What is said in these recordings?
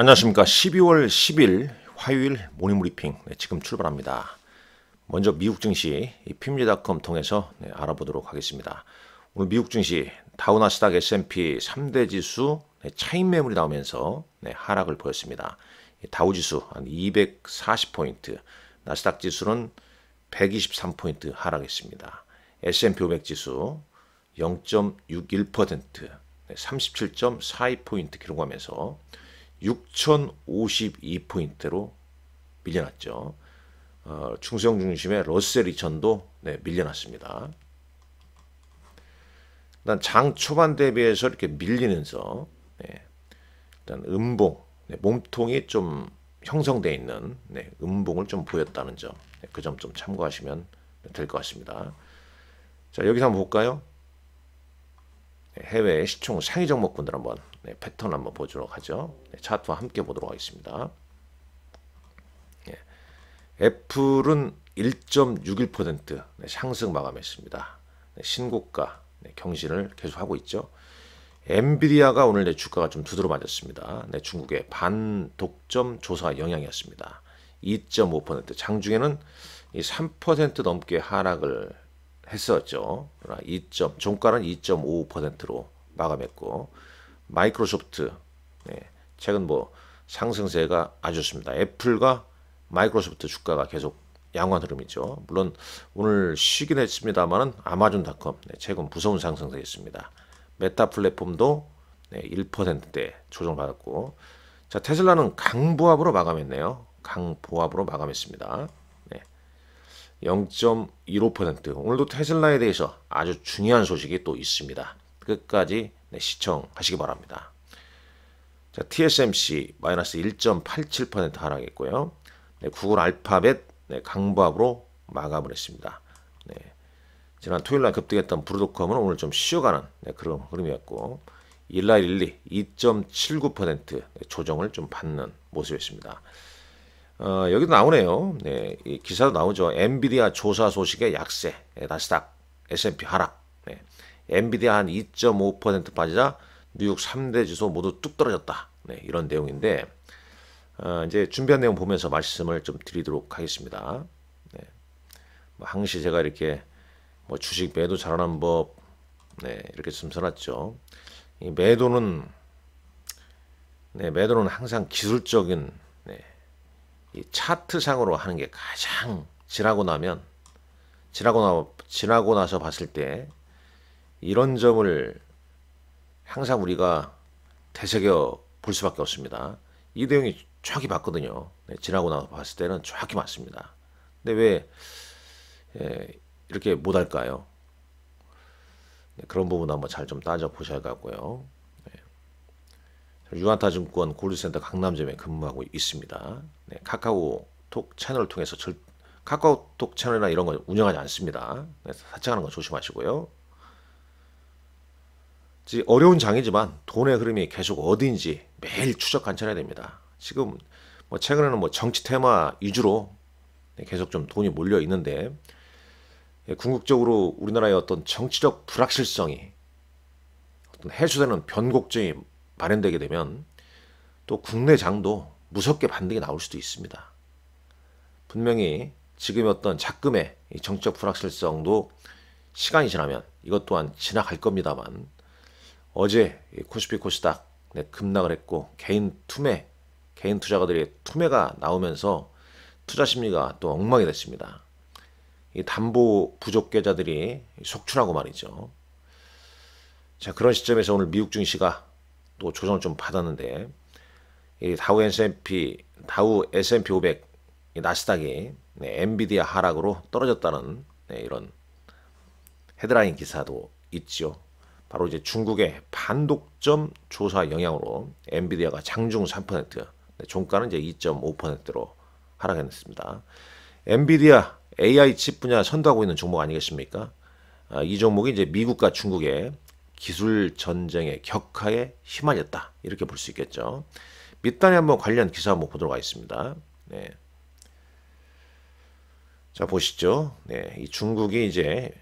안녕하십니까. 12월 10일 화요일 모닝브리핑 지금 출발합니다. 먼저 미국 증시 PMG.com 통해서 알아보도록 하겠습니다. 오늘 미국 증시 다우 나스닥 S&P 3대 지수 차익 매물이 나오면서 하락을 보였습니다. 다우 지수 한 240포인트, 나스닥 지수는 123포인트 하락했습니다. S&P 500 지수 0.61%, 37.42포인트 기록하면서 6052포인트로 밀려났죠. 중소형 중심의 러셀 2000도 밀려났습니다. 일단 장 초반 대비해서 이렇게 밀리면서 일단 음봉, 몸통이 좀 형성되어 있는 음봉을 좀 보였다는 점, 그 점 좀 참고하시면 될 것 같습니다. 자, 여기서 한번 볼까요? 해외 시총 상위 종목군들 한번 패턴 한번 보도록 하죠. 차트와 함께 보도록 하겠습니다. 애플은 1.61% 상승 마감했습니다. 신고가 경신을 계속하고 있죠. 엔비디아가 오늘 주가가 좀 두드러 맞았습니다. 중국의 반독점 조사 영향이었습니다. 2.5%, 장중에는 3% 넘게 하락을 했었죠. 종가는 2.55%로 마감했고, 마이크로소프트 최근 상승세가 아주 좋습니다. 애플과 마이크로소프트 주가가 계속 양호한 흐름이죠. 물론 오늘 쉬긴 했습니다만은 아마존닷컴 최근 무서운 상승세였습니다. 메타 플랫폼도 1%대 조정받았고, 자, 테슬라는 강보합으로 마감했네요. 강보합으로 마감했습니다. 0.15%. 오늘도 테슬라에 대해서 아주 중요한 소식이 또 있습니다. 끝까지 시청하시기 바랍니다. 자, TSMC 마이너스 1.87% 하락했고요. 구글 알파벳 강보합으로 마감을 했습니다. 지난 토요일날 급등했던 브루드컴은 오늘 좀 쉬어가는 그런 흐름이었고, 일라일리 2.79% 조정을 좀 받는 모습이었습니다. 여기도 나오네요. 이 기사도 나오죠. 엔비디아 조사 소식의 약세, 나스닥, S&P 하락. 엔비디아 한 2.5% 빠지자 뉴욕 3대 지수 모두 뚝 떨어졌다. 이런 내용인데, 이제 준비한 내용 보면서 말씀을 좀 드리도록 하겠습니다. 항시 제가 이렇게 주식 매도 잘하는 법, 이렇게 좀 써놨죠. 이 매도는 항상 기술적인 이 차트상으로 하는 게 가장 지나고 나서 봤을 때 이런 점을 항상 우리가 되새겨 볼 수밖에 없습니다. 이 내용이 정확히 맞거든요. 지나고 나서 봤을 때는 정확히 맞습니다. 근데 왜 이렇게 못할까요? 그런 부분 한번 잘 좀 따져 보셔야 할 것 같고요. 유한타증권 골드센터 강남점에 근무하고 있습니다. 카카오톡 채널을 통해서 카카오톡 채널이나 이런 거 운영하지 않습니다. 사칭하는 거 조심하시고요. 어려운 장이지만 돈의 흐름이 계속 어디인지 매일 추적 관찰해야 됩니다. 지금 최근에는 정치 테마 위주로 계속 좀 돈이 몰려 있는데, 궁극적으로 우리나라의 어떤 정치적 불확실성이 어떤 해소되는 변곡점이 발현되게 되면 또 국내 장도 무섭게 반등이 나올 수도 있습니다. 분명히 지금의 어떤 작금의 정치적 불확실성도 시간이 지나면 이것 또한 지나갈 겁니다만, 어제 코스피 코스닥 급락을 했고 개인 투자가들의 투매가 나오면서 투자 심리가 또 엉망이 됐습니다. 이 담보 부족 계좌들이 속출하고 말이죠. 자, 그런 시점에서 오늘 미국 증시가 또 조정을 좀 받았는데, 이 다우 S&P 500, 나스닥이 엔비디아 하락으로 떨어졌다는 이런 헤드라인 기사도 있죠. 바로 이제 중국의 반독점 조사 영향으로 엔비디아가 장중 3%, 종가는 이제 2.5%로 하락했습니다. 엔비디아 AI 칩 분야 선도하고 있는 종목 아니겠습니까? 이 종목이 이제 미국과 중국의 기술 전쟁의 격화에 휘말렸다, 이렇게 볼 수 있겠죠. 밑단에 한번 관련 기사 한번 보도록 하겠습니다. 자, 보시죠. 이 중국이 이제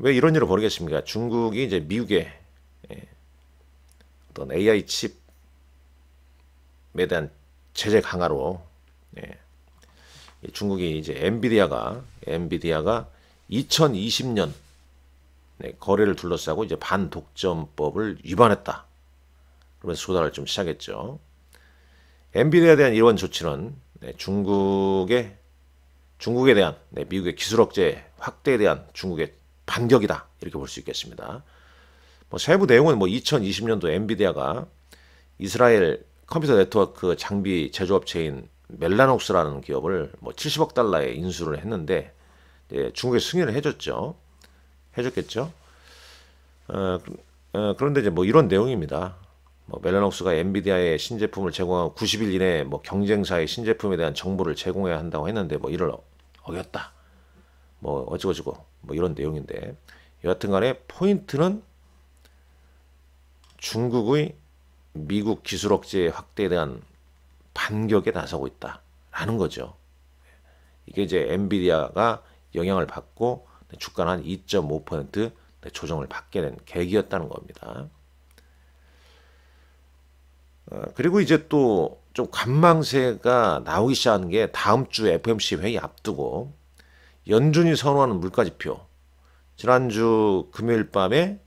왜 이런 일을 벌이겠습니까? 중국이 이제 미국의 어떤 AI 칩 대한 제재 강화로 중국이 이제 엔비디아가 2020년 거래를 둘러싸고 이제 반독점법을 위반했다. 그러면서 조사를 좀 시작했죠. 엔비디아에 대한 이런 조치는 중국에 대한 미국의 기술 억제 확대에 대한 중국의 반격이다. 이렇게 볼 수 있겠습니다. 세부 내용은 2020년도 엔비디아가 이스라엘 컴퓨터 네트워크 장비 제조업체인 멜라녹스라는 기업을 70억 달러에 인수를 했는데 중국에 승인을 해줬겠죠. 그런데 이제 이런 내용입니다. 멜라녹스가 엔비디아의 신제품을 제공하고 90일 이내에 경쟁사의 신제품에 대한 정보를 제공해야 한다고 했는데 이를 어겼다. 어쩌고저쩌고 이런 내용인데 여하튼간에 포인트는 중국의 미국 기술 억제 확대에 대한 반격에 나서고 있다라는 거죠. 이게 이제 엔비디아가 영향을 받고 주가는 한 2.5% 조정을 받게 된 계기였다는 겁니다. 그리고 이제 또 좀 관망세가 나오기 시작한 게 다음 주 FOMC 회의 앞두고 연준이 선호하는 물가지표, 지난주 금요일 밤에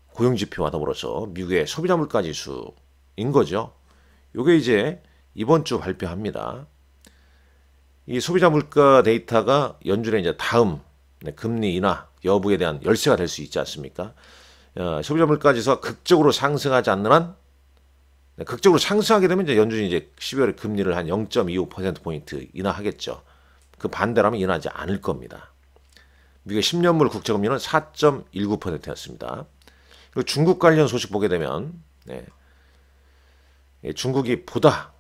고용지표와 더불어서 미국의 소비자 물가지수인 거죠. 이게 이제 이번 주 발표합니다. 이 소비자 물가 데이터가 연준의 이제 다음 금리 인하 여부에 대한 열쇠가 될 수 있지 않습니까? 소비자 물가지수가 극적으로 상승하지 않는 한 극적으로 상승하게 되면 이제 연준이 이제 12월에 금리를 한 0.25%포인트 인하하겠죠. 그 반대라면 인하하지 않을 겁니다. 미국의 10년물 국채금리는 4.19%였습니다. 그리고 중국 관련 소식 보게 되면 중국이 보다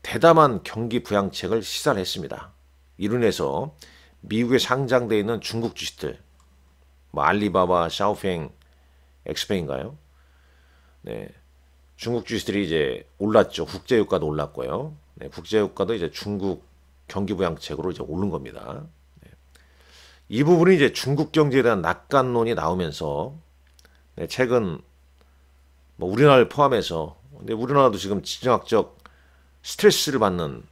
대담한 경기 부양책을 시사를 했습니다. 이로 인해서 미국에 상장되어 있는 중국 주식들, 알리바바, 샤오팽, 엑스페인가요? 중국 주식들이 이제 올랐죠. 국제유가도 올랐고요. 국제유가도 이제 중국 경기 부양책으로 이제 오른 겁니다. 이 부분이 이제 중국 경제에 대한 낙관론이 나오면서 최근 우리나라를 포함해서 근데 우리나라도 지금 지정학적 스트레스를 받는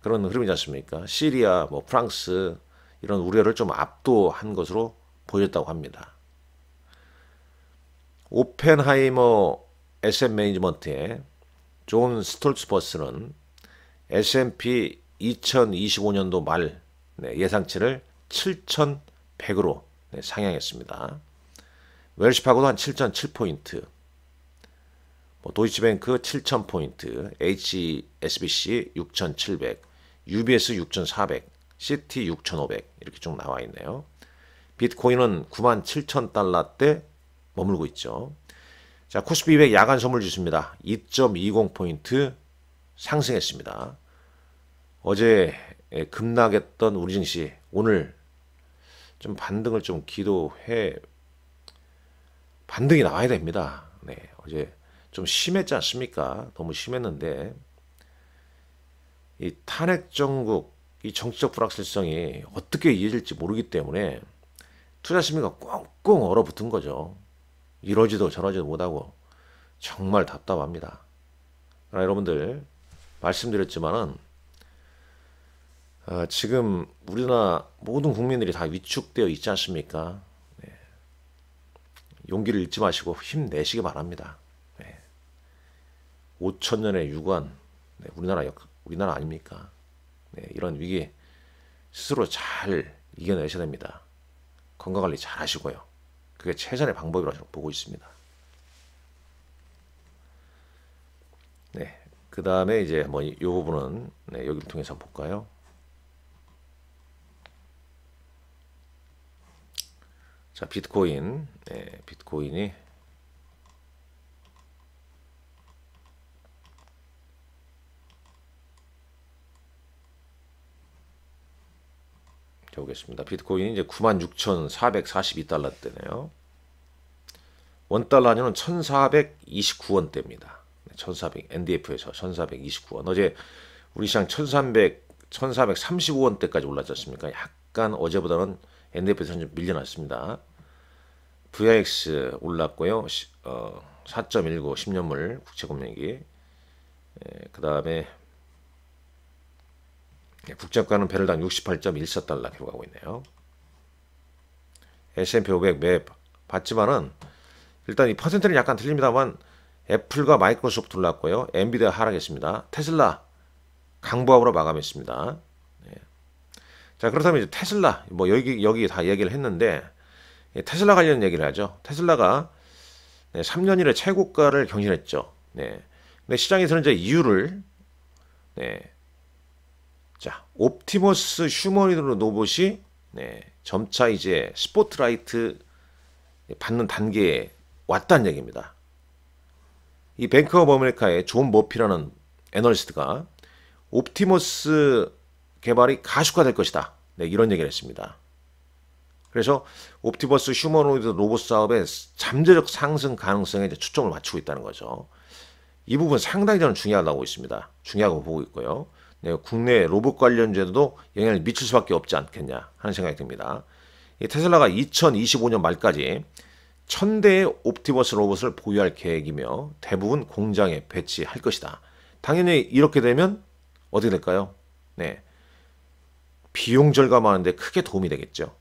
그런 흐름이지 않습니까? 시리아, 프랑스 이런 우려를 좀 압도한 것으로 보였다고 합니다. 오펜하이머 에셋 매니지먼트의 존 스톨츠버스는 S&P 2025년도 말 예상치를 7,100으로 상향했습니다. 웰시파고도 한 7.7포인트, 도이치뱅크 7,000포인트, HSBC 6,700, UBS 6,400, 시티 6,500 이렇게 쭉 나와 있네요. 비트코인은 97,000달러대 머물고 있죠. 자, 코스피 200 야간 선물 지수입니다. 2.20포인트 상승했습니다. 어제 급락했던 우리 증시 오늘 좀 반등을 좀 기도해 반등이 나와야 됩니다. 어제 좀 심했지 않습니까? 너무 심했는데 이 탄핵 정국, 이 정치적 불확실성이 어떻게 이어질지 모르기 때문에 투자 심리가 꽁꽁 얼어붙은 거죠. 이러지도 저러지도 못하고 정말 답답합니다. 그러나 여러분들 말씀드렸지만은 지금 우리나라 모든 국민들이 다 위축되어 있지 않습니까? 용기를 잃지 마시고 힘내시기 바랍니다. 5천년의 유관 우리나라 아닙니까? 이런 위기 스스로 잘 이겨내셔야 됩니다. 건강관리 잘 하시고요. 그게 최선의 방법이라고 저는 보고 있습니다. 그 다음에 이제 이 부분은 여기를 통해서 한번 볼까요? 자, 비트코인, 비트코인이 보겠습니다. 비트코인이 이제 96,442달러대네요. 원달러는 1,429원대입니다. 1,400 NDF에서 1,429원. 어제 우리 시장 1,435원대까지 올랐지 않습니까? 약간 어제보다는 NDF에서 좀 밀려났습니다. VIX 올랐고요. 4.19 10년물 국채금리기. 그 다음에 국제유가는 배럴당 68.14달러 기록하고 있네요. S&P 500 매 봤지만은 일단 이 퍼센트는 약간 틀립니다만 애플과 마이크로소프트 올랐고요. 엔비디아 하락했습니다. 테슬라 강보합으로 마감했습니다. 네. 자, 그렇다면 이제 테슬라 뭐 여기 다 얘기를 했는데 테슬라 관련 얘기를 하죠. 테슬라가 3년 이래 최고가를 경신했죠. 네. 근데 시장에서는 이제 이유를 자, 옵티머스 휴머노이드 로봇이 점차 이제 스포트라이트 받는 단계에 왔다는 얘기입니다. 이 뱅크 오브 아메리카의 존 머피라는 애널리스트가 옵티머스 개발이 가속화될 것이다. 이런 얘기를 했습니다. 그래서 옵티머스 휴머노이드 로봇 사업의 잠재적 상승 가능성에 이제 초점을 맞추고 있다는 거죠. 이 부분 상당히 저는 중요하다고 있습니다. 중요하고 보고 있고요. 국내 로봇 관련주에도 영향을 미칠 수밖에 없지 않겠냐 하는 생각이 듭니다. 이 테슬라가 2025년 말까지 1000대의 옵티머스 로봇을 보유할 계획이며 대부분 공장에 배치할 것이다. 당연히 이렇게 되면 어떻게 될까요? 비용 절감하는데 크게 도움이 되겠죠.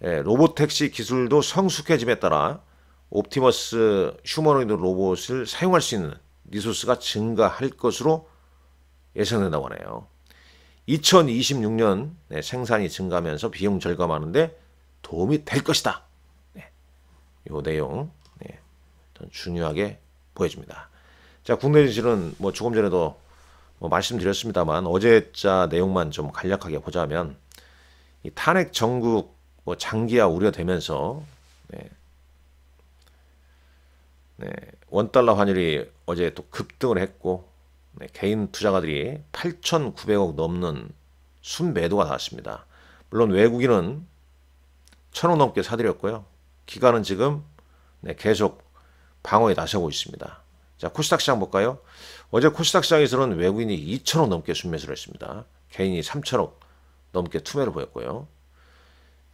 로봇택시 기술도 성숙해짐에 따라 옵티머스 휴머노이드 로봇을 사용할 수 있는 리소스가 증가할 것으로 예상된다고 하네요. 2026년 생산이 증가하면서 비용 절감하는데 도움이 될 것이다. 이 내용 중요하게 보여집니다. 자, 국내 증시는 뭐 조금 전에도 말씀드렸습니다만 어제자 내용만 좀 간략하게 보자면 이 탄핵 전국 장기화 우려되면서 원달러 환율이 어제 또 급등을 했고 개인 투자가들이 8,900억 넘는 순매도가 나왔습니다. 물론 외국인은 1,000억 넘게 사들였고요. 기관은 지금 계속 방어에 나서고 있습니다. 자, 코스닥 시장 볼까요? 어제 코스닥 시장에서는 외국인이 2,000억 넘게 순매수를 했습니다. 개인이 3,000억 넘게 투매를 보였고요.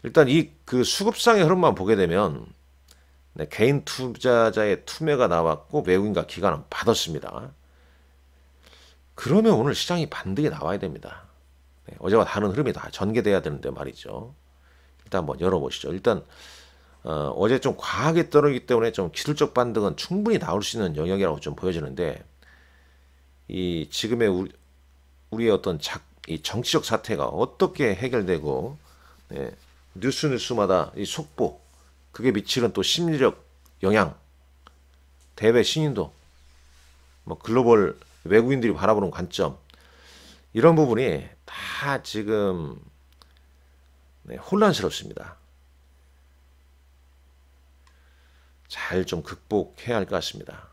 일단 이 그 수급상의 흐름만 보게 되면 개인 투자자의 투매가 나왔고 외국인과 기관은 받았습니다. 그러면 오늘 시장이 반등이 나와야 됩니다. 어제와 다른 흐름이 다 전개돼야 되는데 말이죠. 일단 한번 열어보시죠. 일단 어제 좀 과하게 떨어지기 때문에 좀 기술적 반등은 충분히 나올 수 있는 영역이라고 좀 보여지는데 이 지금의 우리의 어떤 이 정치적 사태가 어떻게 해결되고 뉴스마다 이 속보 그게 미치는 또 심리적 영향, 대외 신인도, 글로벌 외국인들이 바라보는 관점 이런 부분이 다 지금 혼란스럽습니다. 잘 좀 극복해야 할 것 같습니다.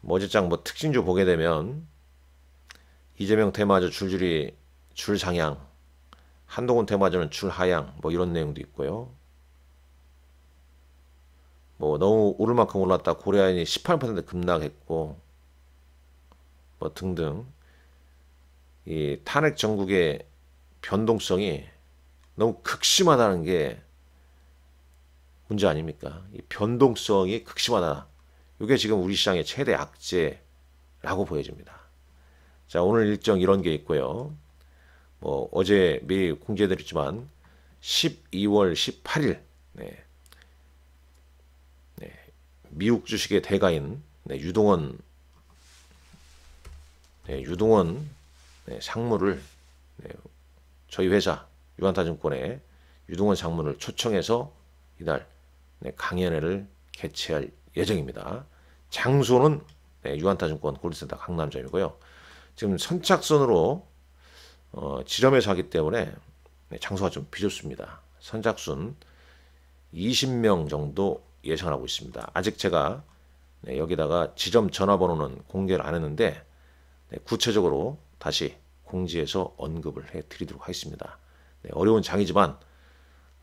어제장 특징주 보게 되면 이재명 테마주 줄줄이 줄 상향, 한동훈 테마주는 줄 하향 이런 내용도 있고요. 너무 오를 만큼 올랐다 고려아연이 18% 급락했고 등등 이 탄핵 전국의 변동성이 너무 극심하다는 게 문제 아닙니까? 이 변동성이 극심하다. 이게 지금 우리 시장의 최대 악재라고 보여집니다. 자, 오늘 일정 이런 게 있고요. 어제 미리 공지해드렸지만 12월 18일 미국 주식의 대가인 유동원 상무를 저희 회사 유한타증권에 유동원 상무를 초청해서 이날 강연회를 개최할 예정입니다. 장소는 유한타증권 골드센터 강남점이고요. 지금 선착순으로 지점에서 하기 때문에 장소가 좀 비좁습니다. 선착순 20명 정도 예상을 하고 있습니다. 아직 제가 여기다가 지점 전화번호는 공개를 안 했는데 구체적으로 다시 공지해서 언급을 해드리도록 하겠습니다. 어려운 장이지만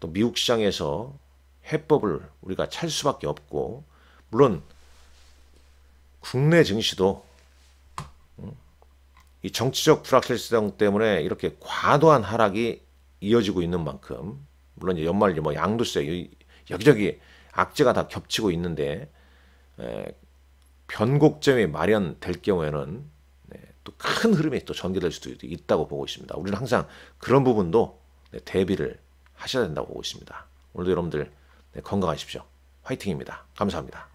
또 미국 시장에서 해법을 우리가 찾을 수밖에 없고 물론 국내 증시도 이 정치적 불확실성 때문에 이렇게 과도한 하락이 이어지고 있는 만큼 물론 이제 연말 양도세 여기저기 악재가 다 겹치고 있는데 변곡점이 마련될 경우에는 또 큰 흐름이 또 전개될 수도 있다고 보고 있습니다. 우리는 항상 그런 부분도 대비를 하셔야 된다고 보고 있습니다. 오늘도 여러분들 건강하십시오. 화이팅입니다. 감사합니다.